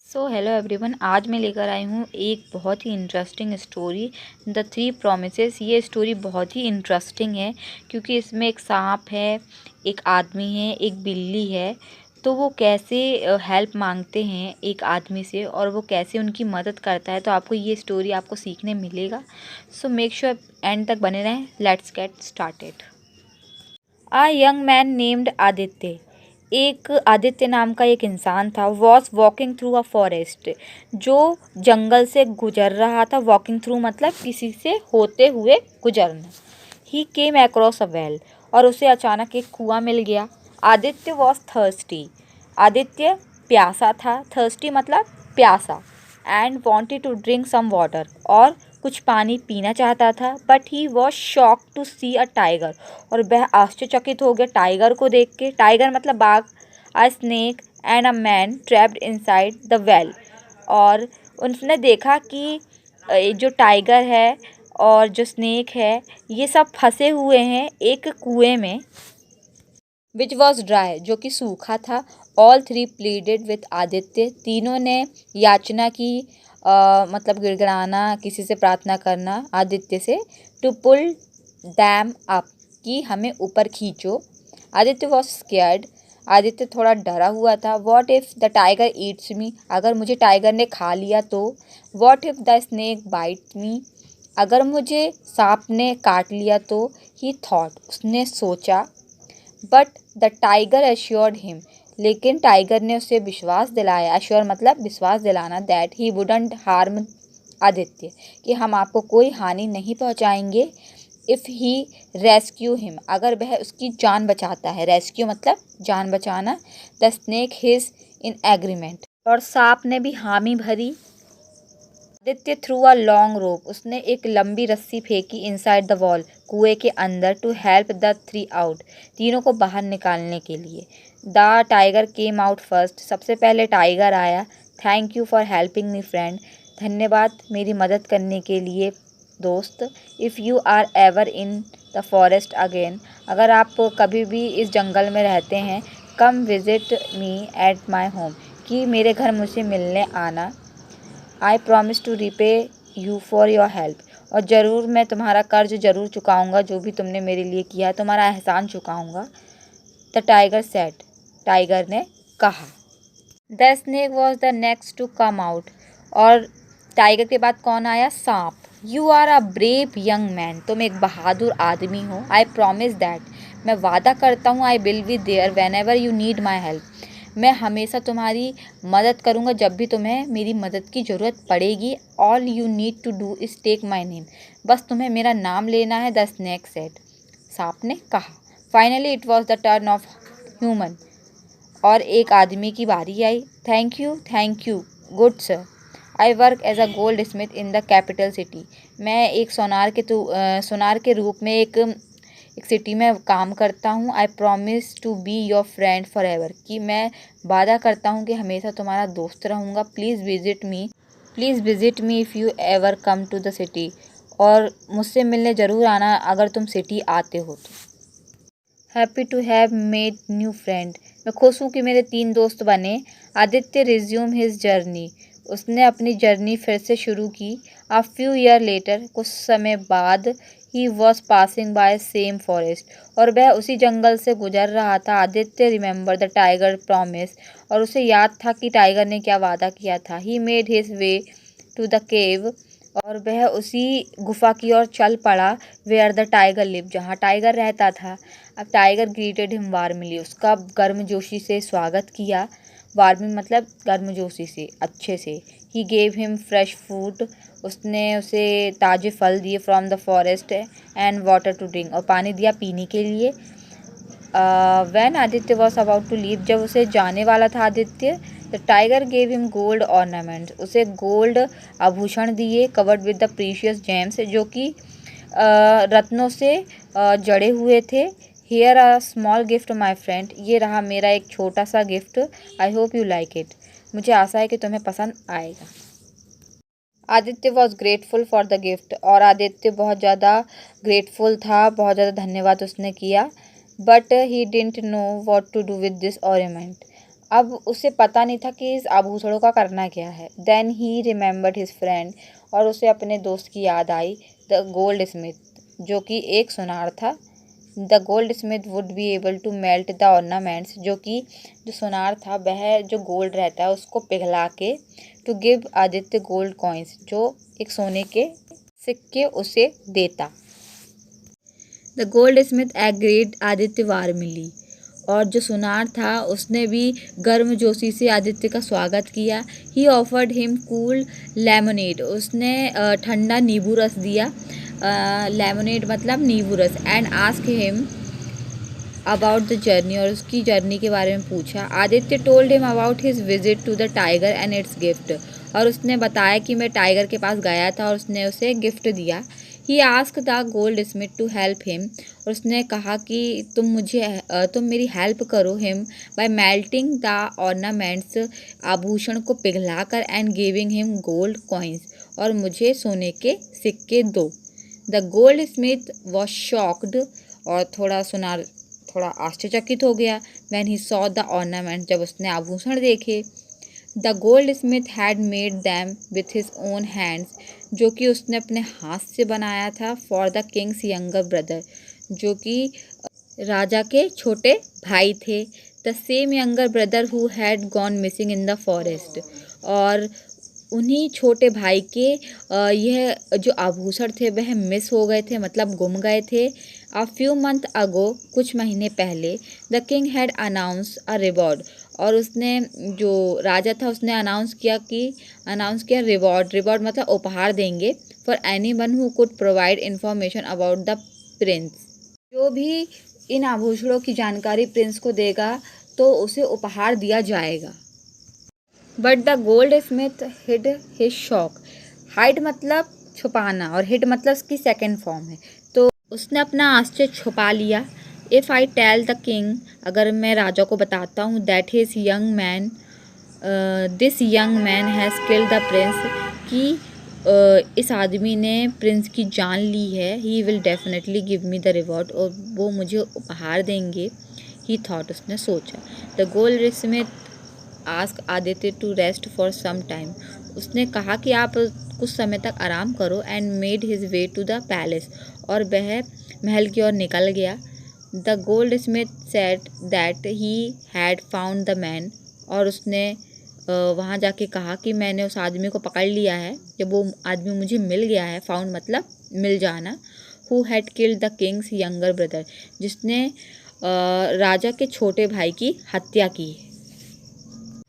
Hello everyone, आज मैं लेकर आई हूँ एक बहुत ही interesting story, the three promises. ये स्टोरी बहुत ही इंटरेस्टिंग है क्योंकि इसमें एक सांप है, एक आदमी है, एक बिल्ली है। तो वो कैसे हेल्प मांगते हैं एक आदमी से और वो कैसे उनकी मदद करता है, तो आपको ये स्टोरी आपको सीखने मिलेगा। सो मेक श्योर एंड तक बने रहें। Let's get started. A young man named Aditya. एक आदित्य नाम का एक इंसान था। Was walking through a forest, जो जंगल से गुजर रहा था। वॉकिंग थ्रू मतलब किसी से होते हुए गुजरना। ही केम अक्रॉस अ वेल, और उसे अचानक एक कुआं मिल गया। Aditya was thirsty. आदित्य प्यासा था। थर्स्टी मतलब प्यासा। And wanted to drink some water, और कुछ पानी पीना चाहता था। But he was shock to see a tiger, और वह आश्चर्यचकित हो गया टाइगर को देख के। टाइगर मतलब बाघ। अ snake and a man trapped inside the well, और उसने देखा कि जो टाइगर है और जो स्नेक है ये सब फंसे हुए हैं एक कुएं में, विच वॉज ड्राई, जो कि सूखा था। All three pleaded with Aditya, तीनों ने याचना की, मतलब गिड़गिड़ाना, किसी से प्रार्थना करना आदित्य से, टू पुल दैम अप, कि हमें ऊपर खींचो। Aditya was scared. आदित्य थोड़ा डरा हुआ था। What if the tiger eats me, अगर मुझे टाइगर ने खा लिया तो। What if the snake bite me, अगर मुझे सांप ने काट लिया तो। ही थॉट, उसने सोचा। But the tiger assured him, लेकिन टाइगर ने उसे विश्वास दिलाया। एश्योर मतलब विश्वास दिलाना, that he wouldn't harm Aditya, कि हम आपको कोई हानि नहीं पहुंचाएंगे। इफ़ ही रेस्क्यू हिम, अगर वह उसकी जान बचाता है। रेस्क्यू मतलब जान बचाना। The snake his in agreement, और सांप ने भी हामी भरी। Aditya through a long rope, उसने एक लंबी रस्सी फेंकी इनसाइड द वॉल, कुएं के अंदर, to help the three out, तीनों को बाहर निकालने के लिए। The tiger came out first, सबसे पहले टाइगर आया। Thank you for helping me friend, धन्यवाद मेरी मदद करने के लिए दोस्त। If you are ever in the forest again, अगर आप कभी भी इस जंगल में रहते हैं, come visit me at my home, कि मेरे घर मुझे मिलने आना। I promise to repay you for your help, और ज़रूर मैं तुम्हारा कर्ज ज़रूर चुकाऊंगा, जो भी तुमने मेरे लिए किया, तुम्हारा एहसान चुकाऊंगा। द टाइगर सेड, टाइगर ने कहा। The snake was the next to come out, और टाइगर के बाद कौन आया? सांप। You are a brave young man, तुम एक बहादुर आदमी हो। आई प्रॉमिस दैट, मैं वादा करता हूँ। I will be there whenever you need my help, मैं हमेशा तुम्हारी मदद करूँगा जब भी तुम्हें मेरी मदद की ज़रूरत पड़ेगी। All you need to do is take my name, बस तुम्हें मेरा नाम लेना है। द स्नेक सेड, सांप ने कहा। Finally it was the turn of human, और एक आदमी की बारी आई। Thank you good sir, I work as a goldsmith in the capital city, मैं एक सोनार के रूप में एक सिटी में काम करता हूँ। I promise to be your friend forever, कि मैं वादा करता हूँ कि हमेशा तुम्हारा दोस्त रहूँगा। Please visit me if you ever come to the city, और मुझसे मिलने ज़रूर आना अगर तुम सिटी आते हो तो। Happy to have made new friend, मैं खुश हूँ कि मेरे 3 दोस्त बने। आदित्य रिज्यूम हिज जर्नी, उसने अपनी जर्नी फिर से शुरू की। अ फ्यू ईयर लेटर, कुछ समय बाद, he was passing by same forest, और वह उसी जंगल से गुजर रहा था। Aditya remember the tiger promise, और उसे याद था कि टाइगर ने क्या वादा किया था। He made his way to the cave, और वह उसी गुफा की ओर चल पड़ा। वेयर द टाइगर लिव, जहाँ टाइगर रहता था। अब टाइगर ग्रीटेड हिम वार्मली, उसका गर्मजोशी से स्वागत किया। वार्मली मतलब गर्मजोशी से, अच्छे से। He gave him fresh food, उसने उसे ताज़े फल दिए। From the forest and water to drink, और पानी दिया पीने के लिए। When Aditya was about to leave, जब उसे जाने वाला था Aditya, the tiger gave him gold ornaments, उसे गोल्ड आभूषण दिए। Covered with the precious gems, जो कि रत्नों से जड़े हुए थे। Here a small gift my friend, ये रहा मेरा एक छोटा सा gift. I hope you like it, मुझे आशा है कि तुम्हें पसंद आएगा। Aditya was grateful for the gift, और आदित्य बहुत ज़्यादा ग्रेटफुल था, बहुत ज़्यादा धन्यवाद उसने किया। But he didn't know what to do with this ornament, अब उसे पता नहीं था कि इस आभूषणों का करना क्या है। Then he remembered his friend, और उसे अपने दोस्त की याद आई, द गोल्ड स्मिथ, जो कि एक सुनार था। The goldsmith would be able to melt the ornaments, जो कि जो सुनार था वह जो गोल्ड रहता है उसको पिघला के to give Aditya gold coins, जो एक सोने के सिक्के उसे देता। The goldsmith agreed Aditya warmly, और जो सुनार था उसने भी गर्मजोशी से आदित्य का स्वागत किया। He offered him cool lemonade, उसने ठंडा नींबू रस दिया। लेमोनेड मतलब नींबू रस। And ask him about the journey, और उसकी जर्नी के बारे में पूछा। Aditya told him about his visit to the tiger and its gift, और उसने बताया कि मैं टाइगर के पास गया था और उसने उसे गिफ्ट दिया। He ask the goldsmith to help him, और उसने कहा कि तुम मेरी हेल्प करो him by melting the ornaments, आभूषण को पिघलाकर, and giving him gold coins, और मुझे सोने के सिक्के दो। The goldsmith was shocked, और थोड़ा आश्चर्यचकित हो गया। When he saw the ornament, जब उसने आभूषण देखे। The goldsmith had made them with his own hands, जो कि उसने अपने हाथ से बनाया था। For the king's younger brother, जो कि राजा के छोटे भाई थे। The same younger brother who had gone missing in the forest, और उन्हीं छोटे भाई के यह जो आभूषण थे वह मिस हो गए थे, मतलब गुम गए थे। अ फ्यू मंथ अगो, कुछ महीने पहले, the king had announce a reward, और उसने जो राजा था उसने अनाउंस किया रिवॉर्ड मतलब उपहार देंगे। For any one who could provide information about the Prince, जो भी इन आभूषणों की जानकारी प्रिंस को देगा तो उसे उपहार दिया जाएगा। But the goldsmith hid his shock, hide मतलब छुपाना और हिड मतलब इसकी सेकेंड फॉर्म है, तो उसने अपना आश्चर्य छुपा लिया। If I tell the king, अगर मैं राजा को बताता हूँ, that his this young man has killed the prince, कि इस आदमी ने प्रिंस की जान ली है। He will definitely give me the reward, और वो मुझे उपहार देंगे। ही थॉट, उसने सोचा। The goldsmith ask Aditya to rest for some time, उसने कहा कि आप कुछ समय तक आराम करो। And made his way to the palace, और वह महल की ओर निकल गया। The goldsmith said that he had found the man, और उसने वहाँ जाके कहा कि मैंने उस आदमी को पकड़ लिया है, जब वो आदमी मुझे मिल गया है, फाउंड मतलब मिल जाना। Who had killed the king's younger brother, जिसने राजा के छोटे भाई की हत्या की।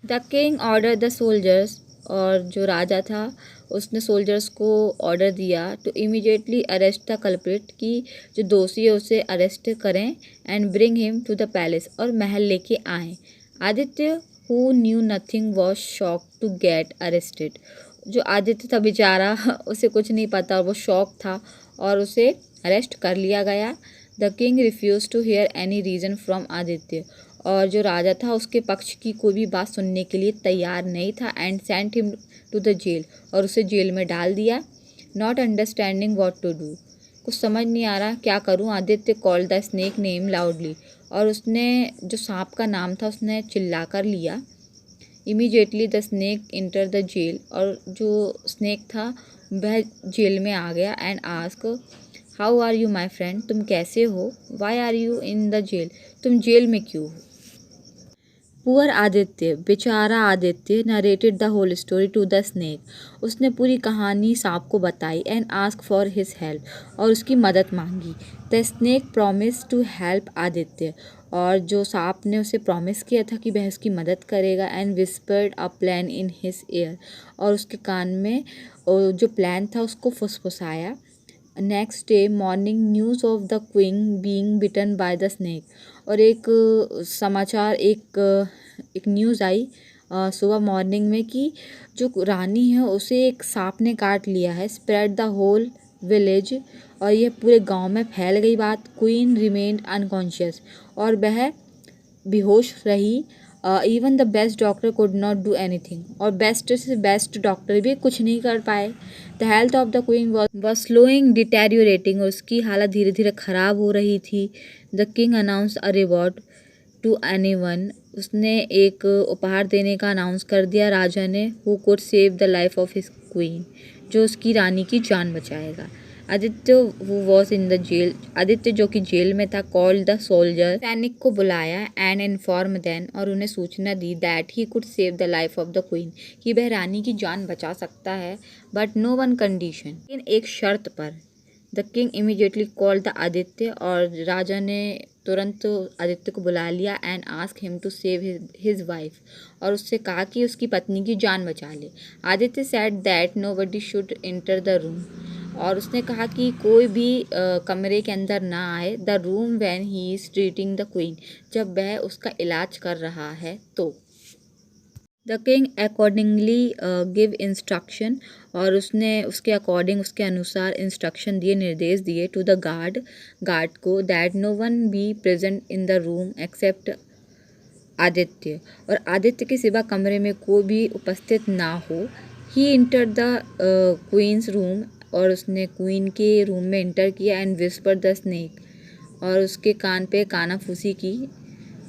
The king order the soldiers, और जो राजा था उसने सोल्जर्स को ऑर्डर दिया to immediately arrest the culprit, कि जो दोषी है उसे अरेस्ट करें। And bring him to the palace, और महल लेके आएँ। Aditya who knew nothing was shock to get arrested, जो आदित्य था बेचारा उसे कुछ नहीं पता और वो शॉक था, और उसे अरेस्ट कर लिया गया। The king refuse to hear any reason from Aditya, और जो राजा था उसके पक्ष की कोई भी बात सुनने के लिए तैयार नहीं था। And sent him to the jail, और उसे जेल में डाल दिया। Not understanding what to do, कुछ समझ नहीं आ रहा क्या करूं। Aditya called the snake name loudly, और उसने जो सांप का नाम था उसने चिल्ला कर लिया। Immediately the snake enter the jail, और जो स्नेक था वह जेल में आ गया। And ask how are you my friend, तुम कैसे हो। Why are you in the jail, तुम जेल में क्यों हो। पुअर आदित्य, बेचारा Aditya, narrated the whole story to the snake, उसने पूरी कहानी सांप को बताई। And ask for his help, और उसकी मदद मांगी। The snake promise to help Aditya, और जो सांप ने उसे प्रॉमिस किया था कि वह उसकी मदद करेगा। And whispered a plan in his ear, और उसके कान में जो प्लान था उसको फुसफुसाया। Next day morning news of the queen being bitten by the snake, और एक समाचार एक न्यूज़ आई सुबह मॉर्निंग में कि जो रानी है उसे एक सांप ने काट लिया है। स्प्रेड द होल विलेज, और ये पूरे गांव में फैल गई बात। क्वीन रिमेन्ड अनकॉन्शियस, और वह बेहोश रही। Even the best doctor could not do anything, और बेस्ट से बेस्ट डॉक्टर भी कुछ नहीं कर पाए। The health of the queen was slowing deteriorating, और उसकी हालत धीरे धीरे ख़राब हो रही थी। The king announce a reward, to anyone, उसने एक उपहार देने का अनाउंस कर दिया राजा ने, who could save the life of his queen, जो उसकी रानी की जान बचाएगा। Aditya who was in the jail, Aditya जो कि जेल में था, कॉल्ड द सोल्जर, सैनिक को बुलाया, एंड इन्फॉर्म देन, और उन्हें सूचना दी, that he could save the life of the queen, कि वह रानी की जान बचा सकता है, बट नो वन कंडीशन, लेकिन एक शर्त पर। The king immediately called the Aditya, और राजा ने तुरंत आदित्य को बुला लिया, and ask him to save his wife, और उससे कहा कि उसकी पत्नी की जान बचा ले। Aditya said that nobody should enter the room, और उसने कहा कि कोई भी कमरे के अंदर ना आए, the room when he is treating the queen, जब वह उसका इलाज कर रहा है तो। The king accordingly give instruction, और उसने उसके अकॉर्डिंग, उसके अनुसार इंस्ट्रक्शन दिए, निर्देश दिए, टू द गार्ड को, that no one be present in the room except Aditya, और आदित्य के सिवा कमरे में कोई भी उपस्थित ना हो। ही इंटर द क्वींस रूम, और उसने क्वीन के रूम में इंटर किया, एंड विस्पर द स्नेक, और उसके कान पे कानाफूसी की,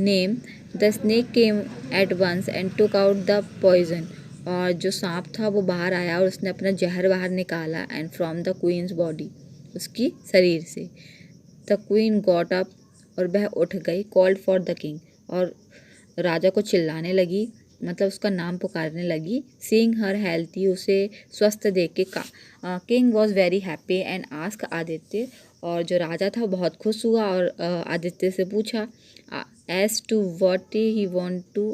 name. The snake came at once and took out the poison, और जो सांप था वो बाहर आया और उसने अपना जहर बाहर निकाला, and from the queen's body, उसकी शरीर से। द क्वीन गॉट अप, और वह उठ गई, कॉल्ड फॉर द किंग, और राजा को चिल्लाने लगी, मतलब उसका नाम पुकारने लगी। सीइंग हर हेल्थी, उसे स्वस्थ देख के king was very happy and ask Aditya, और जो राजा था बहुत खुश हुआ और आदित्य से पूछा as to what he want to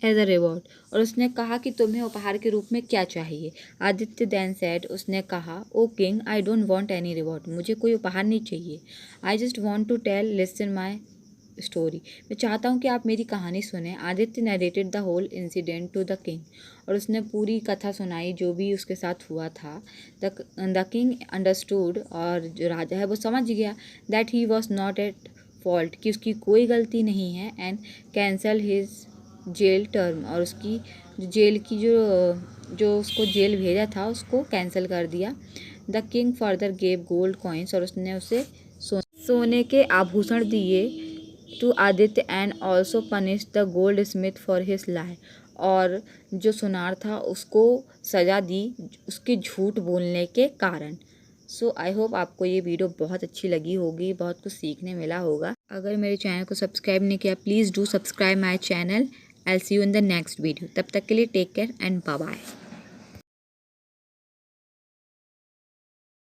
as a reward, और उसने कहा कि तुम्हें उपहार के रूप में क्या चाहिए। आदित्य देन सेड, उसने कहा, O king I don't want any reward, मुझे कोई उपहार नहीं चाहिए। I just want to tell listen my story, मैं चाहता हूँ कि आप मेरी कहानी सुने। Aditya narrated the whole incident to the king, और उसने पूरी कथा सुनाई जो भी उसके साथ हुआ था। द किंग अंडरस्टूड, और जो राजा है वो समझ गया, that he was not at fault, कि उसकी कोई गलती नहीं है, and cancel his jail term, और उसकी जेल की जो उसको जेल भेजा था उसको कैंसिल कर दिया। The king further gave gold coins, और उसने उसे सोने के आभूषण दिए, to Aditya, and also punish the goldsmith for his lie, और जो सुनार था उसको सज़ा दी उसके झूठ बोलने के कारण। सो आई होप आपको ये वीडियो बहुत अच्छी लगी होगी, बहुत कुछ सीखने मिला होगा। अगर मेरे चैनल को सब्सक्राइब नहीं किया, please do subscribe my channel. I see you in the next video. तब तक के लिए take care and bye bye.